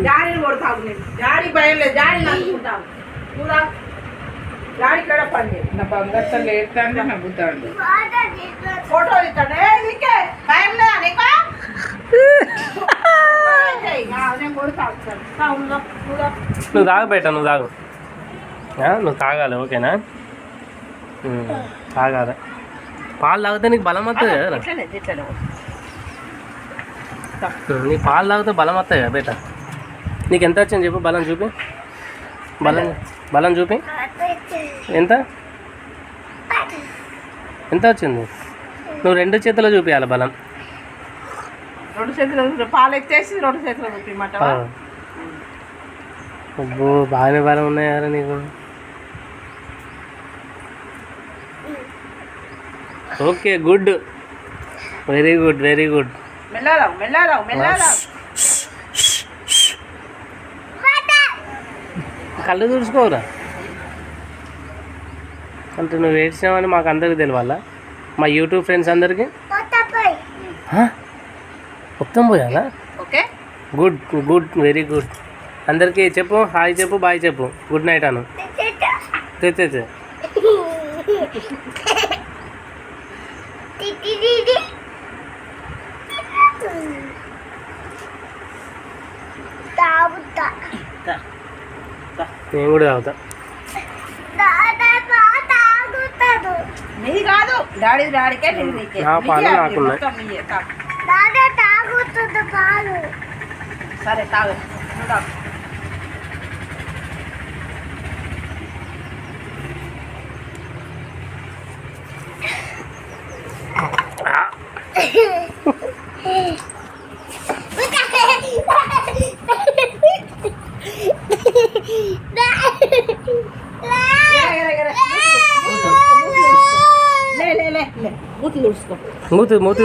జాడీని కొడతావు నేను. జాడీ భయం లేదు, జాడీని అనుకుంటావు నువ్వు. జాడీ కడ పండి నా బంగారు లేదంటే నవ్వుతాడు. ఫోటో ఇస్తాడు. నీకే భయం లేదా నీకు? నేను కొడతావు. నువ్వు తాగు బయట, నువ్వు తాగు. నువ్వు తాగాలి, ఓకేనా? తాగాలి. పాలు తాగితే నీకు బలం వస్తుంది కదా. నీ పాలు తాగితే బలం వస్తాయి కదా బేట. నీకు ఎంత వచ్చింది చెప్పు, బలం చూపి. బలం చూపి. ఎంత ఎంత వచ్చింది? నువ్వు 2 చేతులు చూపించాలి బలం. 2 చేతులు పాలు ఎత్తేసి 2 చేతులు చూపించమాట. అబ్బో బాగానే బలం ఉన్నాయారా నీకు. Okay, good, very good, very good. మెల్లరావు మెల్లరావు మెల్లరావు. కళ్ళు తుడుచుకోవురా. అంటే నువ్వు ఏడ్చినావని మాకు అందరికి తెలియాలా, మా యూట్యూబ్ ఫ్రెండ్స్ అందరికి. మొత్తం పోయాలా? Okay, good good, very good. అందరికీ చెప్పు, హాయ్ చెప్పు, బాయ్ చెప్పు, గుడ్ నైట్ అను. తెచ్చే నేను కూడా తాగుతా. నీది కాదు, డాడీ డాడీకే, నీకే. నా పాలు నాకున్నాయి. సరే తాగు. మూతి తుడుచుకో. మూతి